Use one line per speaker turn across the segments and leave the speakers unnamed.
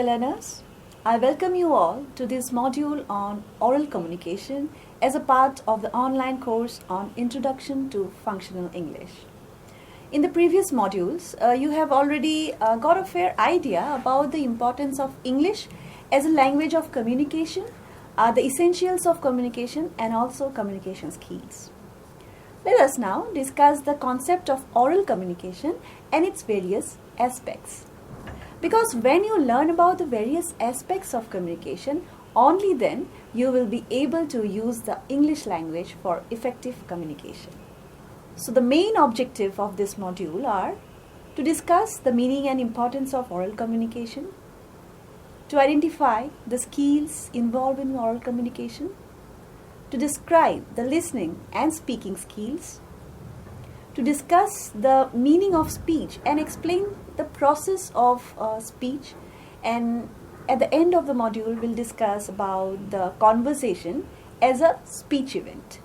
learners. I welcome you all to this module on oral communication as a part of the online course on Introduction to Functional English. In the previous modules, you have already got a fair idea about the importance of English as a language of communication, the essentials of communication, and also communication skills. Let us now discuss the concept of oral communication and its various aspects. Because when you learn about the various aspects of communication, only then you will be able to use the English language for effective communication. So the main objective of this module are to discuss the meaning and importance of oral communication, to identify the skills involved in oral communication, to describe the listening and speaking skills, to discuss the meaning of speech and explain the process of speech, and at the end of the module we'll discuss about the conversation as a speech event.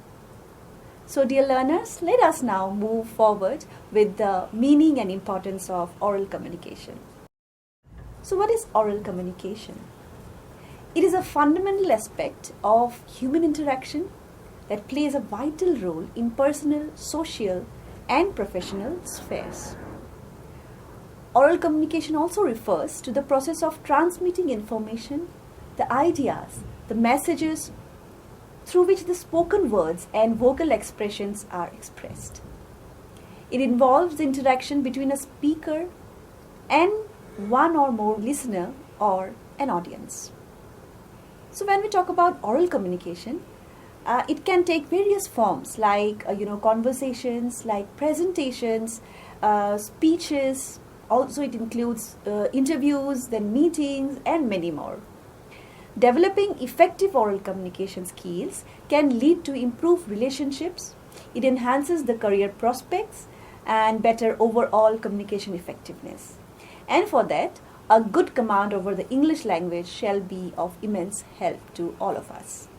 So dear learners, let us now move forward with the meaning and importance of oral communication. So what is oral communication? It is a fundamental aspect of human interaction that plays a vital role in personal, social, and professional spheres. Oral communication also refers to the process of transmitting information, the ideas, the messages through which the spoken words and vocal expressions are expressed. It involves the interaction between a speaker and one or more listener or an audience. So when we talk about oral communication, it can take various forms like conversations, like presentations, speeches. Also it includes interviews, then meetings, and many more. Developing effective oral communication skills can lead to improved relationships. It enhances the career prospects and better overall communication effectiveness. And for that, a good command over the English language shall be of immense help to all of us.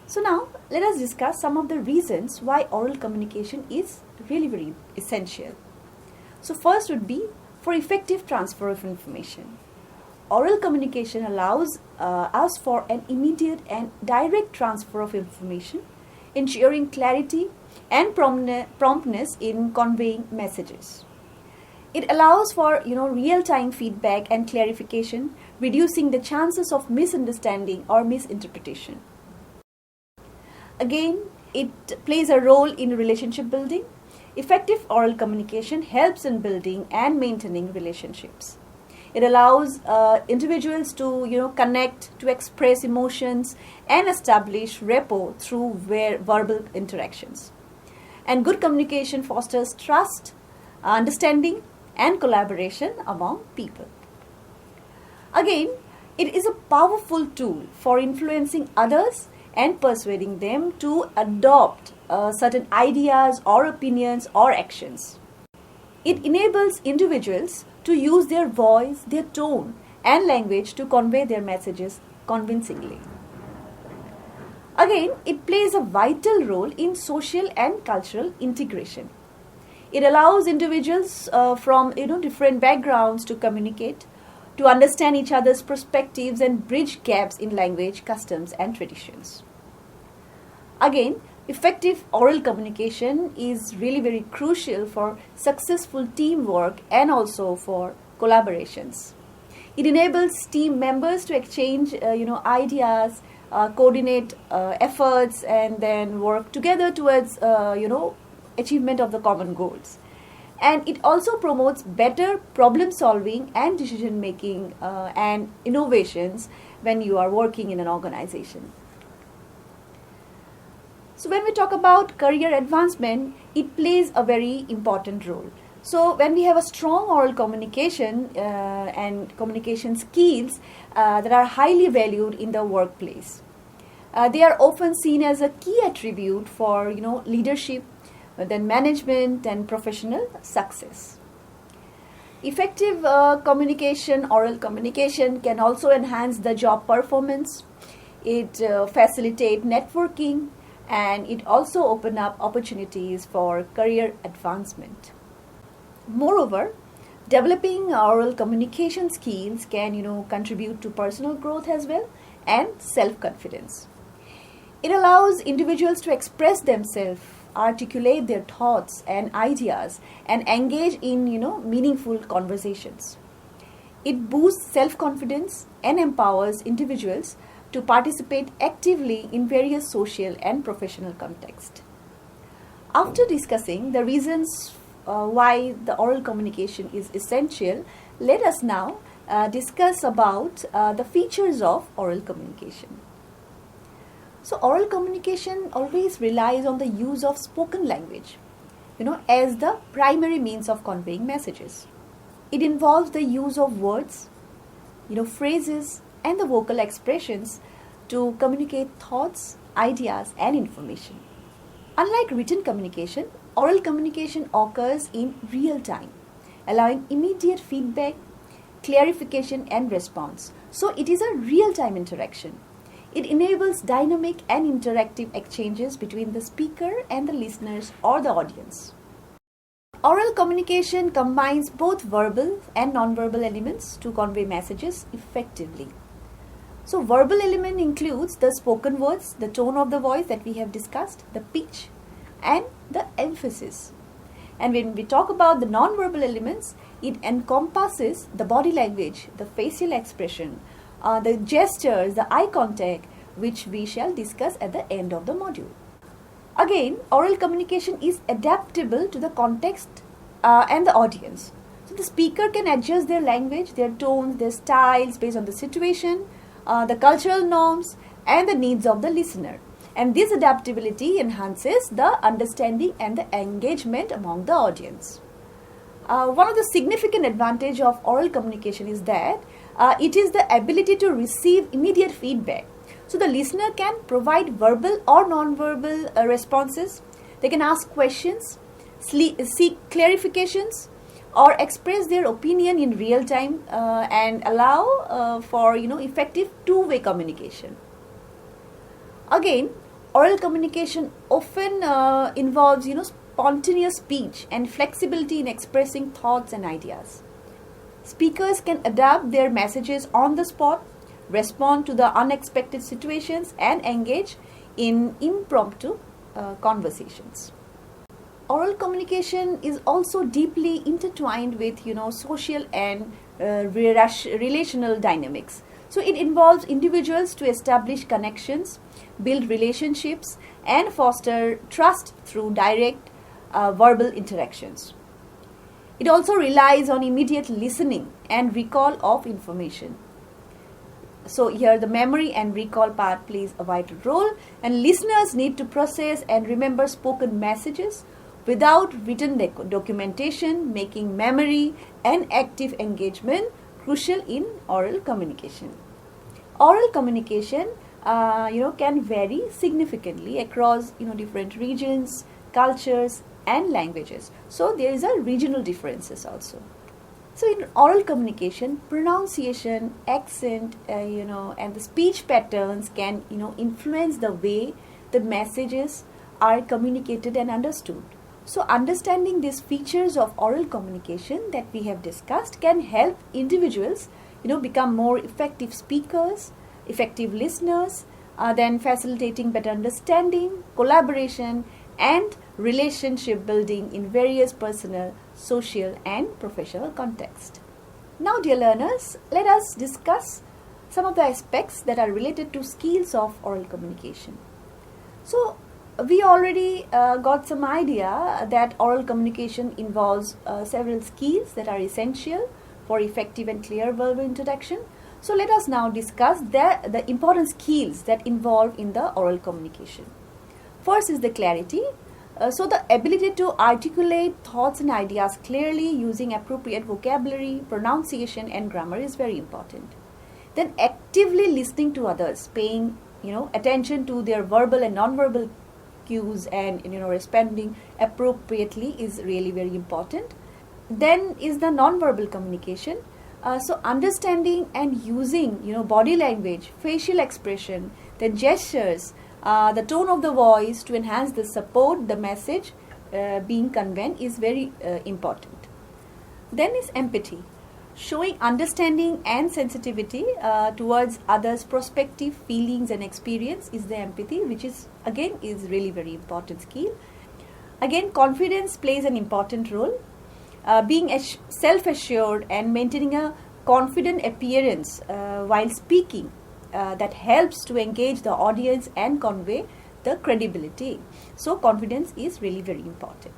So now, let us discuss some of the reasons why oral communication is really very essential. So first would be for effective transfer of information. Oral communication allows us for an immediate and direct transfer of information, ensuring clarity and promptness in conveying messages. It allows for real-time feedback and clarification, reducing the chances of misunderstanding or misinterpretation. Again, it plays a role in relationship building. Effective oral communication helps in building and maintaining relationships. It allows individuals to connect, to express emotions, and establish rapport through verbal interactions. And good communication fosters trust, understanding, and collaboration among people. Again, it is a powerful tool for influencing others and persuading them to adopt certain ideas or opinions or actions. It enables individuals to use their voice, their tone, and language to convey their messages convincingly. Again, it plays a vital role in social and cultural integration. It allows individuals from different backgrounds to communicate, to understand each other's perspectives and bridge gaps in language, customs, and traditions. Again, effective oral communication is really very crucial for successful teamwork and also for collaborations. It enables team members to exchange ideas, coordinate efforts, and then work together towards achievement of the common goals. And it also promotes better problem solving and decision making and innovations when you are working in an organization. So when we talk about career advancement, it plays a very important role. So when we have a strong oral communication and communication skills that are highly valued in the workplace, they are often seen as a key attribute for leadership, then management and professional success. Effective oral communication can also enhance the job performance. It facilitates networking, and it also opens up opportunities for career advancement. Moreover, Developing oral communication skills can, contribute to personal growth as well and self-confidence. It allows individuals to express themselves, articulate their thoughts and ideas, and engage in, meaningful conversations. It boosts self-confidence and empowers individuals to participate actively in various social and professional contexts. After discussing the reasons why the oral communication is essential, let us now discuss about the features of oral communication. So oral communication always relies on the use of spoken language, as the primary means of conveying messages. It involves the use of words, phrases and the vocal expressions to communicate thoughts, ideas and information. Unlike written communication, oral communication occurs in real time, allowing immediate feedback, clarification and response. So it is a real-time interaction. It enables dynamic and interactive exchanges between the speaker and the listeners or the audience. Oral communication combines both verbal and non-verbal elements to convey messages effectively. So verbal element includes the spoken words, the tone of the voice that we have discussed, the pitch and the emphasis. And when we talk about the non-verbal elements, it encompasses the body language, the facial expression, the gestures, the eye contact, which we shall discuss at the end of the module. Again, oral communication is adaptable to the context and the audience. So the speaker can adjust their language, their tones, their styles based on the situation, the cultural norms and the needs of the listener. And this adaptability enhances the understanding and the engagement among the audience. One of the significant advantages of oral communication is that it is the ability to receive immediate feedback. So the listener can provide verbal or non-verbal responses. They can ask questions, seek clarifications, or express their opinion in real time and allow for effective two-way communication. Again, oral communication often involves spontaneous speech and flexibility in expressing thoughts and ideas. Speakers can adapt their messages on the spot, respond to the unexpected situations and engage in impromptu conversations. Oral communication is also deeply intertwined with social and relational dynamics. So it involves individuals to establish connections, build relationships and foster trust through direct verbal interactions. It also relies on immediate listening and recall of information. So here the memory and recall part plays a vital role, and listeners need to process and remember spoken messages without written documentation, making memory and active engagement crucial in oral communication. Oral communication can vary significantly across different regions, cultures and languages. So there is a regional differences also. So in oral communication, pronunciation, accent, and the speech patterns can influence the way the messages are communicated and understood. So understanding these features of oral communication that we have discussed can help individuals become more effective speakers, effective listeners, then facilitating better understanding, collaboration and relationship building in various personal, social and professional contexts. Now dear learners, let us discuss some of the aspects that are related to skills of oral communication. So we already got some idea that oral communication involves several skills that are essential for effective and clear verbal introduction. So let us now discuss the important skills that involve in the oral communication. First is the clarity. So the ability to articulate thoughts and ideas clearly using appropriate vocabulary, pronunciation and grammar is very important. Then actively listening to others, paying attention to their verbal and non-verbal cues and responding appropriately is really very important. Then is the non-verbal communication. So understanding and using body language, facial expression, the gestures, the tone of the voice to enhance the support, the message being conveyed is very important. Then is empathy. Showing understanding and sensitivity towards others' perspective, feelings and experience is the empathy, which is again is really very important skill. Again, confidence plays an important role. Being self-assured and maintaining a confident appearance while speaking that helps to engage the audience and convey the credibility. So confidence is really very important.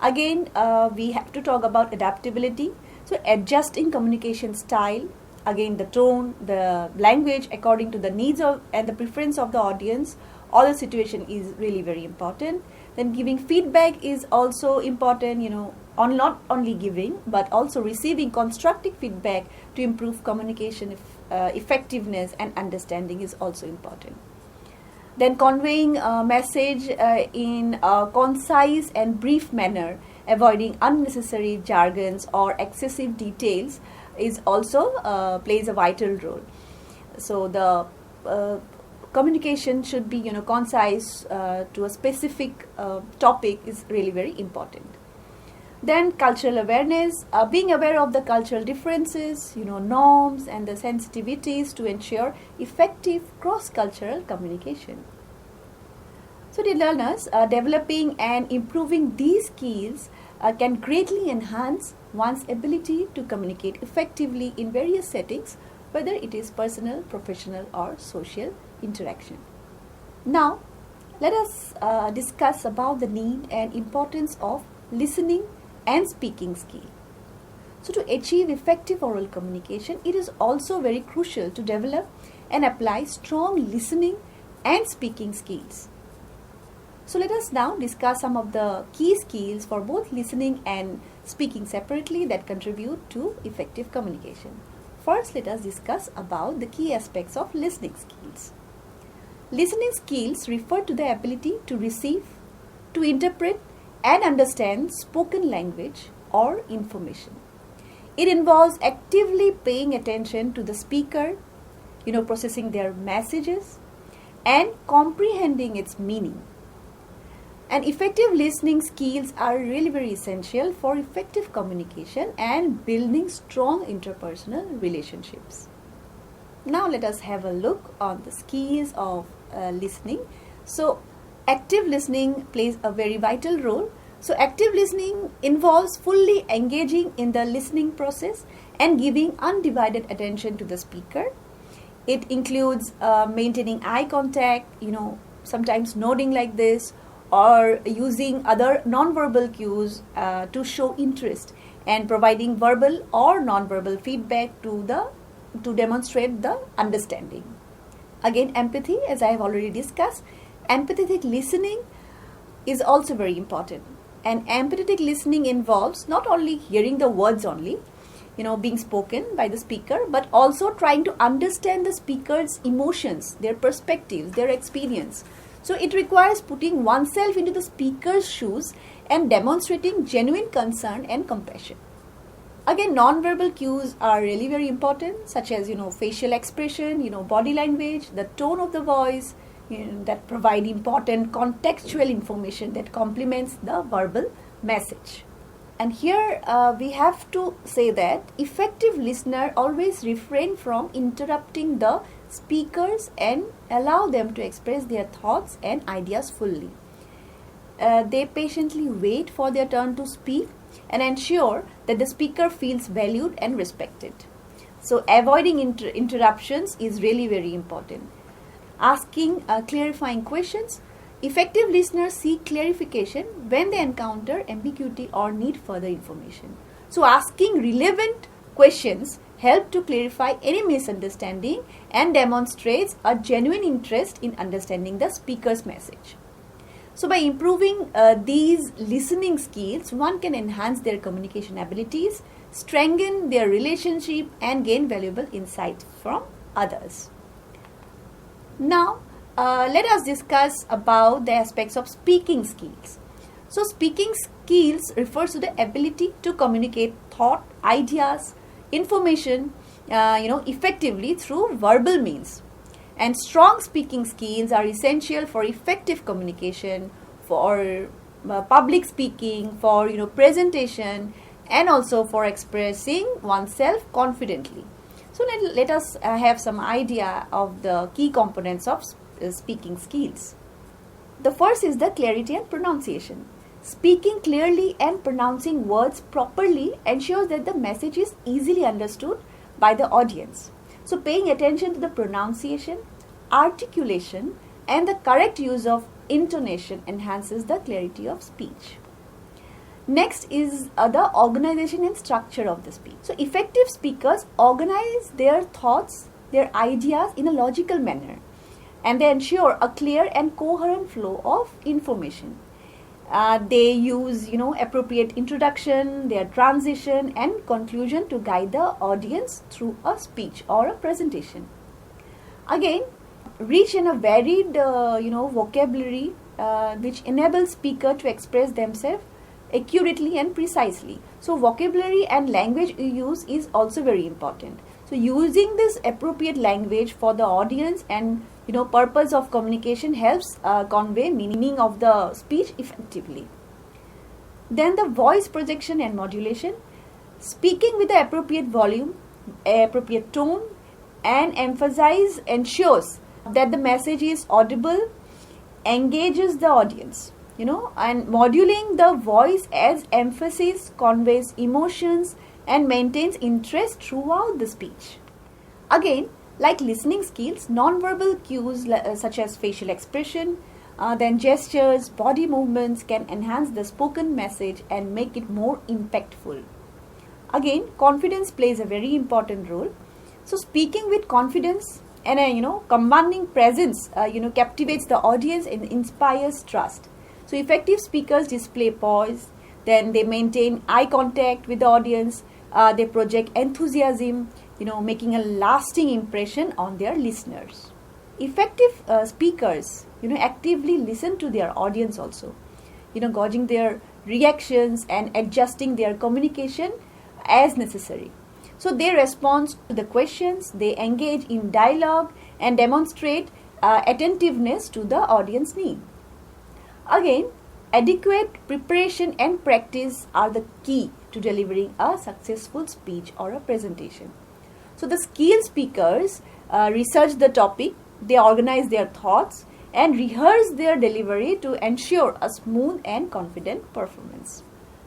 Again, we have to talk about adaptability. So adjusting communication style, again the tone, the language according to the needs of and the preference of the audience or the situation is really very important. Then giving feedback is also important, on not only giving but also receiving constructive feedback to improve communication effectiveness and understanding is also important. Then conveying a message in a concise and brief manner, avoiding unnecessary jargons or excessive details is also plays a vital role. So the communication should be concise to a specific topic is really very important. Then cultural awareness, being aware of the cultural differences, norms and the sensitivities to ensure effective cross-cultural communication. So dear learners, developing and improving these skills can greatly enhance one's ability to communicate effectively in various settings, whether it is personal, professional or social interaction. Now, let us discuss about the need and importance of listening and speaking skill. So to achieve effective oral communication, it is also very crucial to develop and apply strong listening and speaking skills. So let us now discuss some of the key skills for both listening and speaking separately that contribute to effective communication. First, let us discuss about the key aspects of listening skills. Listening skills refer to the ability to receive, to interpret and understand spoken language or information. It involves actively paying attention to the speaker, processing their messages and comprehending its meaning. And effective listening skills are really very essential for effective communication and building strong interpersonal relationships. Now let us have a look on the skills of listening. So active listening plays a very vital role. So active listening involves fully engaging in the listening process and giving undivided attention to the speaker. It includes maintaining eye contact, sometimes nodding like this, or using other non-verbal cues to show interest and providing verbal or non-verbal feedback to demonstrate the understanding. Again, empathy, as I have already discussed, empathetic listening is also very important. And empathetic listening involves not only hearing the words only, being spoken by the speaker, but also trying to understand the speaker's emotions, their perspectives, their experience. So it requires putting oneself into the speaker's shoes and demonstrating genuine concern and compassion. Again, non-verbal cues are really very important, such as, facial expression, body language, the tone of the voice, that provide important contextual information that complements the verbal message. And here we have to say that effective listener always refrain from interrupting the speakers and allow them to express their thoughts and ideas fully. They patiently wait for their turn to speak and ensure that the speaker feels valued and respected. So avoiding interruptions is really very important. Asking clarifying questions. Effective listeners seek clarification when they encounter ambiguity or need further information. So asking relevant questions help to clarify any misunderstanding and demonstrates a genuine interest in understanding the speaker's message. So by improving these listening skills, one can enhance their communication abilities, strengthen their relationship and gain valuable insights from others. Now, let us discuss about the aspects of speaking skills. So speaking skills refers to the ability to communicate thought, ideas, information, effectively through verbal means. And strong speaking skills are essential for effective communication, for public speaking, for presentation, and also for expressing oneself confidently. So let us have some idea of the key components of speaking skills. The first is the clarity and pronunciation. Speaking clearly and pronouncing words properly ensures that the message is easily understood by the audience. So paying attention to the pronunciation, articulation, and the correct use of intonation enhances the clarity of speech. Next is the organization and structure of the speech. So effective speakers organize their thoughts, their ideas in a logical manner, and they ensure a clear and coherent flow of information. They use, appropriate introduction, their transition and conclusion to guide the audience through a speech or a presentation. Again, rich in a varied, vocabulary which enables speaker to express themselves accurately and precisely. So vocabulary and language use is also very important. So using this appropriate language for the audience and purpose of communication helps convey meaning of the speech effectively. Then the voice projection and modulation. Speaking with the appropriate volume, appropriate tone and emphasis ensures that the message is audible, engages the audience. And modulating the voice as emphasis conveys emotions and maintains interest throughout the speech. Again, like listening skills, non-verbal cues such as facial expression, then gestures, body movements can enhance the spoken message and make it more impactful. Again, confidence plays a very important role. So speaking with confidence and a commanding presence captivates the audience and inspires trust. So effective speakers display poise, then they maintain eye contact with the audience, they project enthusiasm, making a lasting impression on their listeners. Effective speakers, actively listen to their audience also, gauging their reactions and adjusting their communication as necessary. So they respond to the questions, they engage in dialogue and demonstrate attentiveness to the audience need. Again, adequate preparation and practice are the key to delivering a successful speech or a presentation. So the skilled speakers research the topic, they organize their thoughts and rehearse their delivery to ensure a smooth and confident performance.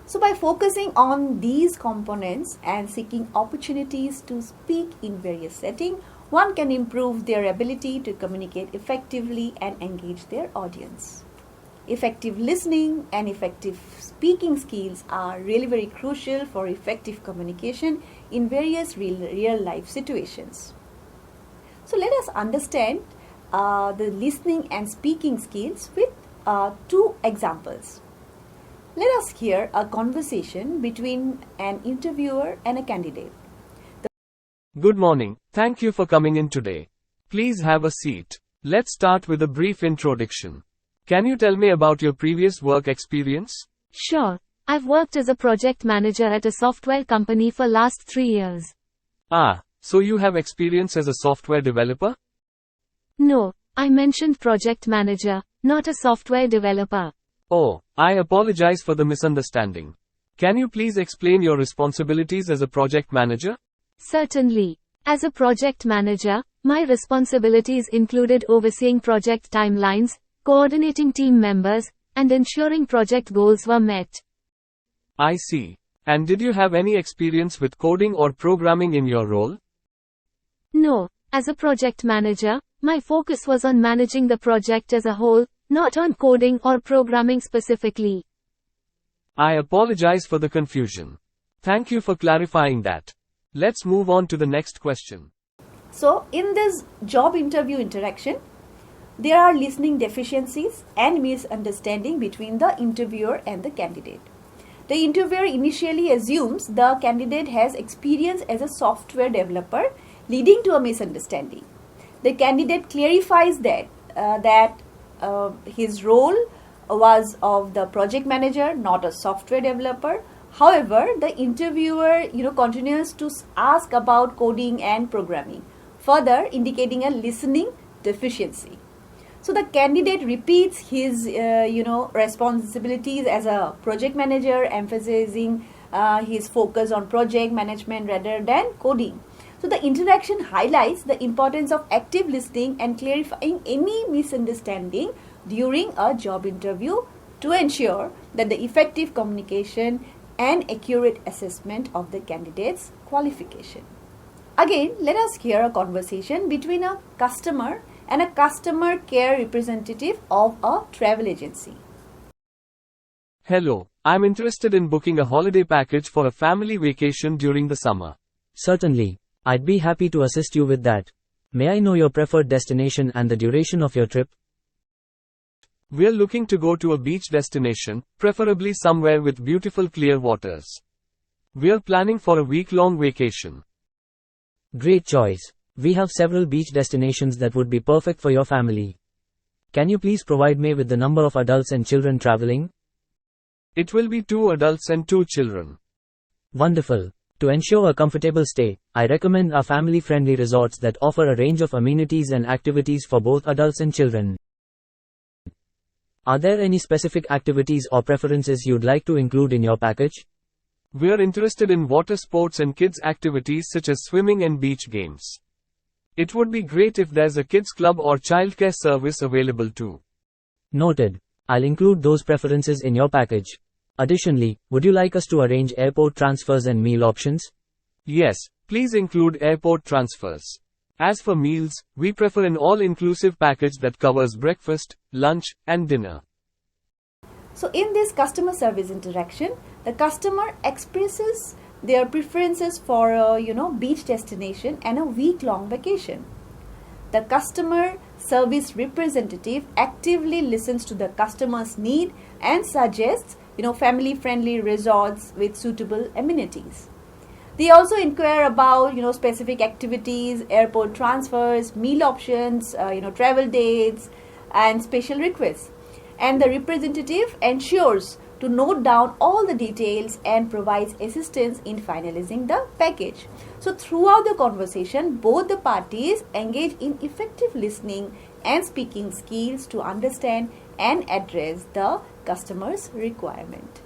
So by focusing on these components and seeking opportunities to speak in various settings, one can improve their ability to communicate effectively and engage their audience. Effective listening and effective speaking skills are really very crucial for effective communication in various real life situations. So let us understand the listening and speaking skills with two examples. Let us hear a conversation between an interviewer and a candidate.
Good morning. Thank you for coming in today. Please have a seat. Let's start with a brief introduction. Can you tell me about your previous work experience?
Sure. I've worked as a project manager at a software company for last 3 years.
So you have experience as a software developer?
No, I mentioned project manager, not a software developer.
Oh, I apologize for the misunderstanding. Can you please explain your responsibilities as a project manager?
Certainly. As a project manager, my responsibilities included overseeing project timelines, coordinating team members, and ensuring project goals were met.
I see. And did you have any experience with coding or programming in your role?
No, as a project manager, my focus was on managing the project as a whole, not on coding or programming specifically.
I apologize for the confusion. Thank you for clarifying that. Let's move on to the next question.
So in this job interview interaction, there are listening deficiencies and misunderstanding between the interviewer and the candidate. The interviewer initially assumes the candidate has experience as a software developer, leading to a misunderstanding. The candidate clarifies that his role was of the project manager, not a software developer. However, the interviewer continues to ask about coding and programming, further indicating a listening deficiency. So the candidate repeats his responsibilities as a project manager, emphasizing He is focused on project management rather than coding. So the interaction highlights the importance of active listening and clarifying any misunderstanding during a job interview to ensure that the effective communication and accurate assessment of the candidate's qualification. Again, let us hear a conversation between a customer and a customer care representative of a travel agency.
Hello, I'm interested in booking a holiday package for a family vacation during the summer.
Certainly, I'd be happy to assist you with that. May I know your preferred destination and the duration of your trip?
We're looking to go to a beach destination, preferably somewhere with beautiful clear waters. We're planning for a week-long vacation.
Great choice. We have several beach destinations that would be perfect for your family. Can you please provide me with the number of adults and children traveling?
It will be 2 adults and 2 children.
Wonderful. To ensure a comfortable stay, I recommend our family-friendly resorts that offer a range of amenities and activities for both adults and children. Are there any specific activities or preferences you'd like to include in your package?
We're interested in water sports and kids' activities such as swimming and beach games. It would be great if there's a kids club or childcare service available too.
Noted. I'll include those preferences in your package. Additionally, would you like us to arrange airport transfers and meal options?
Yes, please include airport transfers. As for meals, we prefer an all-inclusive package that covers breakfast, lunch, and dinner.
So in this customer service interaction, the customer expresses their preferences for a beach destination and a week-long vacation. The customer service representative actively listens to the customer's need and suggests family-friendly resorts with suitable amenities. They also inquire about specific activities, airport transfers, meal options, travel dates, and special requests. And the representative ensures to note down all the details and provides assistance in finalizing the package. So throughout the conversation, both the parties engage in effective listening and speaking skills to understand and address the customer's requirement.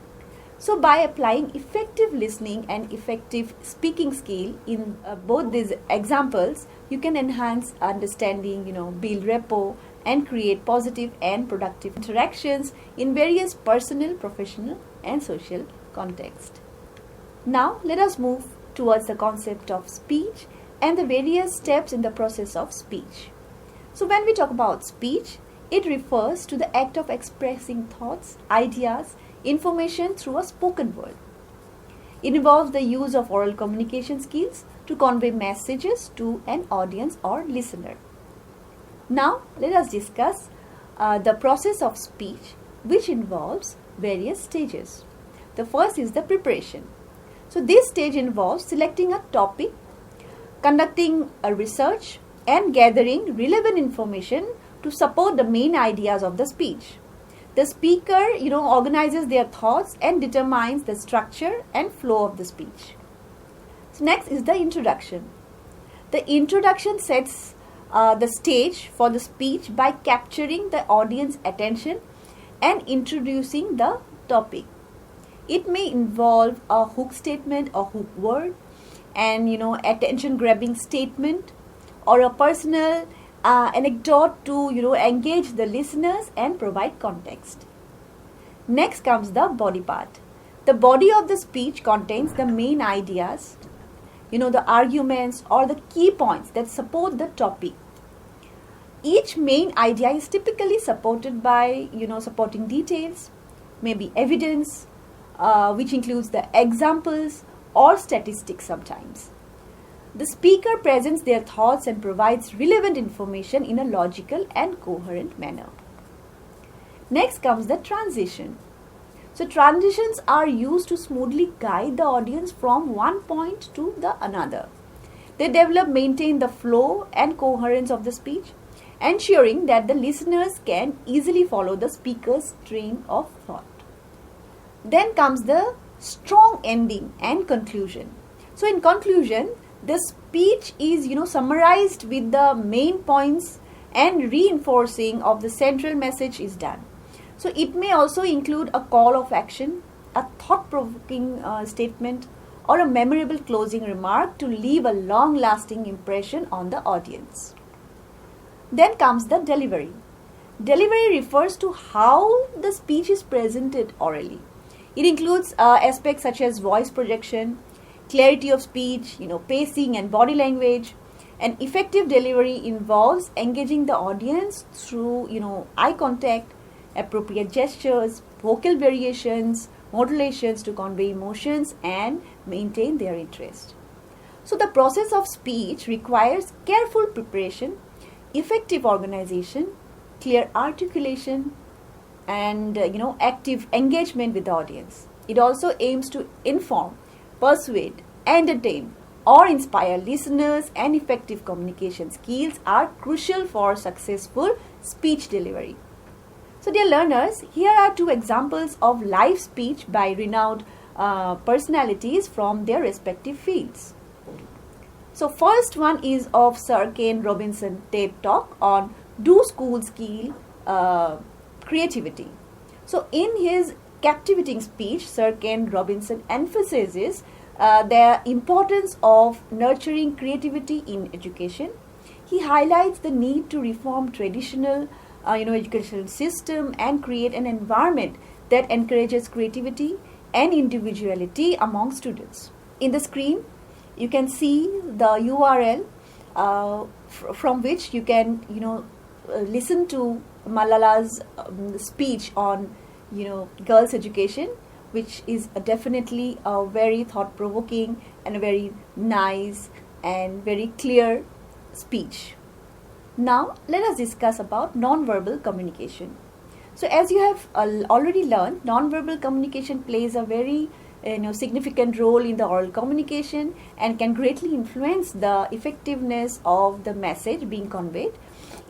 So by applying effective listening and effective speaking skill in both these examples, you can enhance understanding, build rapport, and create positive and productive interactions in various personal, professional, and social contexts. Now let us move towards the concept of speech and the various steps in the process of speech. So when we talk about speech, it refers to the act of expressing thoughts, ideas, information through a spoken word. It involves the use of oral communication skills to convey messages to an audience or listener. Now let us discuss the process of speech, which involves various stages. The first is the preparation. So this stage involves selecting a topic, conducting a research, and gathering relevant information to support the main ideas of the speech. The speaker, organizes their thoughts and determines the structure and flow of the speech. So next is the introduction. The introduction sets the stage for the speech by capturing the audience attention and introducing the topic. It may involve a hook statement or hook word and attention grabbing statement or a personal anecdote to engage the listeners and provide context. Next comes the body part. The body of the speech contains the main ideas, the arguments or the key points that support the topic. Each main idea is typically supported by supporting details, maybe evidence, which includes the examples or statistics sometimes. The speaker presents their thoughts and provides relevant information in a logical and coherent manner. Next comes the transition. So transitions are used to smoothly guide the audience from one point to the another. They maintain the flow and coherence of the speech, ensuring that the listeners can easily follow the speaker's train of thought. Then comes the strong ending and conclusion. So in conclusion, the speech is summarized with the main points and reinforcing of the central message is done. So it may also include a call of action, a thought-provoking statement, or a memorable closing remark to leave a long-lasting impression on the audience. Then comes the delivery. Delivery refers to how the speech is presented orally. It includes aspects such as voice projection, clarity of speech, pacing and body language. An effective delivery involves engaging the audience through, eye contact, appropriate gestures, vocal variations, modulations to convey emotions and maintain their interest. So the process of speech requires careful preparation, effective organization, clear articulation, and active engagement with the audience. It also aims to inform, persuade, entertain, or inspire listeners, and effective communication skills are crucial for successful speech delivery. So dear learners, here are two examples of live speech by renowned personalities from their respective fields. So first one is of Sir Ken Robinson TED Talk on Do Schools Kill Creativity? So in his captivating speech, Sir Ken Robinson emphasizes the importance of nurturing creativity in education. He highlights the need to reform traditional educational system and create an environment that encourages creativity and individuality among students. In the screen, you can see the URL from which you can listen to Malala's speech on girls' education, which is definitely a very thought-provoking and a very nice and very clear speech. Now let us discuss about non-verbal communication. So as you have already learned, non-verbal communication plays a very significant role in the oral communication and can greatly influence the effectiveness of the message being conveyed.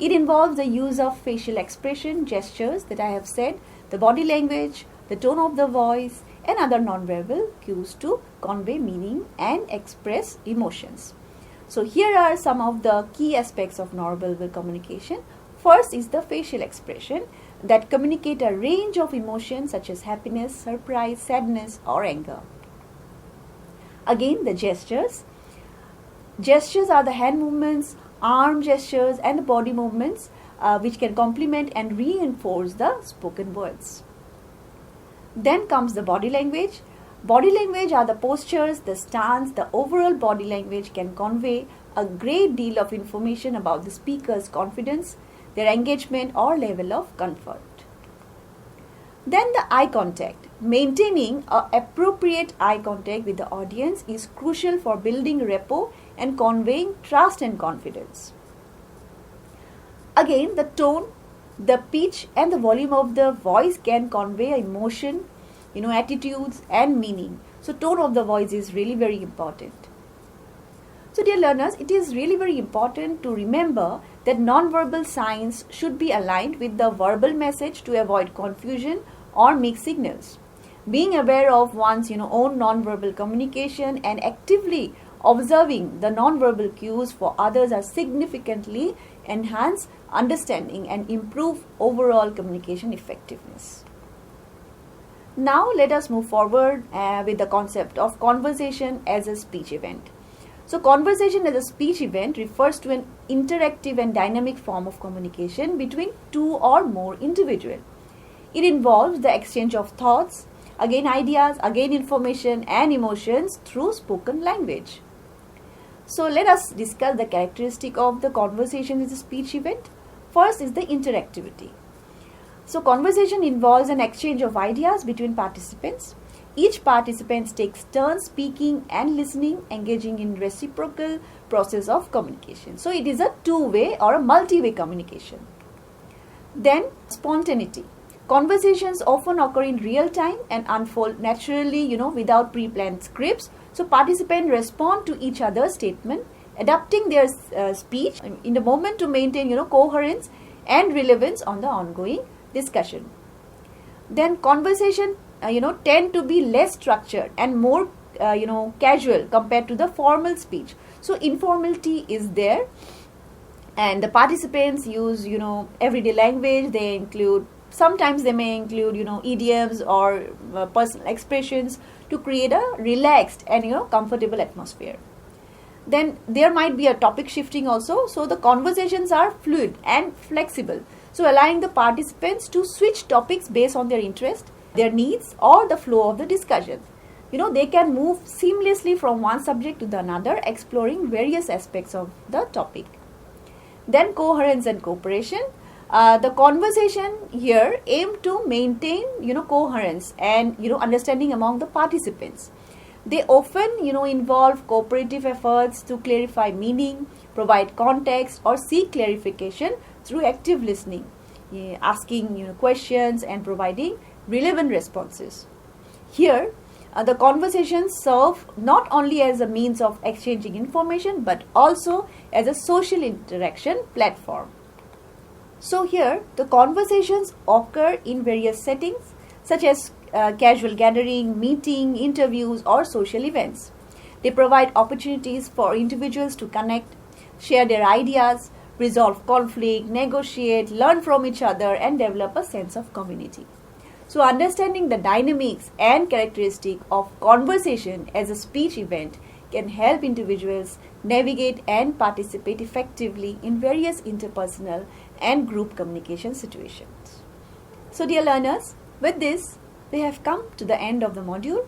It involves the use of facial expression, gestures that I have said, the body language, the tone of the voice, and other non-verbal cues to convey meaning and express emotions. So here are some of the key aspects of non-verbal communication. First is the facial expression that communicate a range of emotions such as happiness, surprise, sadness, or anger. Again, the gestures. Gestures are the hand movements, arm gestures, and the body movements which can complement and reinforce the spoken words. Then comes the body language. Body language are the postures, the stance, the overall body language can convey a great deal of information about the speaker's confidence, their engagement or level of comfort. Then the eye contact. Maintaining appropriate eye contact with the audience is crucial for building rapport and conveying trust and confidence. Again, the tone, the pitch and the volume of the voice can convey emotion, attitudes and meaning. So tone of the voice is really very important. So dear learners, it is really very important to remember that non-verbal signs should be aligned with the verbal message to avoid confusion or mixed signals. Being aware of one's own non-verbal communication and actively observing the non-verbal cues for others are significantly enhance understanding and improve overall communication effectiveness. Now let us move forward with the concept of conversation as a speech event. So conversation as a speech event refers to an interactive and dynamic form of communication between two or more individuals. It involves the exchange of thoughts, again ideas, again information and emotions through spoken language. So let us discuss the characteristic of the conversation as a speech event. First is the interactivity. So conversation involves an exchange of ideas between participants. Each participant takes turns speaking and listening, engaging in reciprocal process of communication. So it is a two-way or a multi-way communication. Then spontaneity. Conversations often occur in real time and unfold naturally, without pre-planned scripts. So participants respond to each other's statement, adapting their speech in the moment to maintain, coherence and relevance on the ongoing discussion. Then conversation, tend to be less structured and more, casual compared to the formal speech. So informality is there, and the participants use, everyday language. They include sometimes they may include, idioms or personal expressions to create a relaxed and, comfortable atmosphere. Then there might be a topic shifting also, so the conversations are fluid and flexible, so allowing the participants to switch topics based on their interest, their needs, or the flow of the discussion. They can move seamlessly from one subject to the another, exploring various aspects of the topic. Then coherence and cooperation. The conversation here aim to maintain, coherence and, understanding among the participants. They often, involve cooperative efforts to clarify meaning, provide context, or seek clarification through active listening, asking, questions and providing relevant responses. Here, the conversations serve not only as a means of exchanging information but also as a social interaction platform. So here, the conversations occur in various settings such as casual gathering, meeting, interviews, or social events. They provide opportunities for individuals to connect, share their ideas, resolve conflict, negotiate, learn from each other, and develop a sense of community. So understanding the dynamics and characteristics of conversation as a speech event can help individuals navigate and participate effectively in various interpersonal and group communication situations. So dear learners, with this, we have come to the end of the module.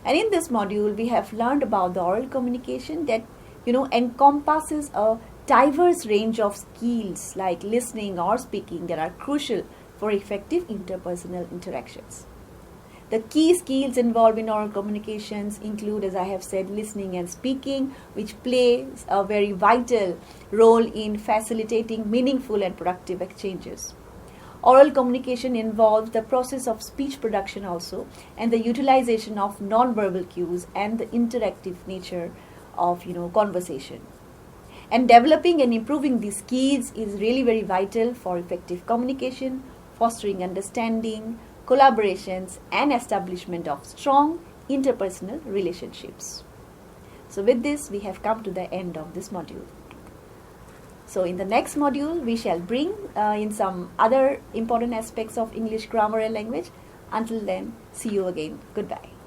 And in this module, we have learned about the oral communication that, encompasses a diverse range of skills like listening or speaking that are crucial for effective interpersonal interactions. The key skills involved in oral communications include, as I have said, listening and speaking, which plays a very vital role in facilitating meaningful and productive exchanges. Oral communication involves the process of speech production also, and the utilization of non-verbal cues and the interactive nature of, conversation. And developing and improving these skills is really very vital for effective communication, fostering understanding, collaborations, and establishment of strong interpersonal relationships. So with this, we have come to the end of this module. So in the next module, we shall bring in some other important aspects of English grammar and language. Until then, see you again. Goodbye.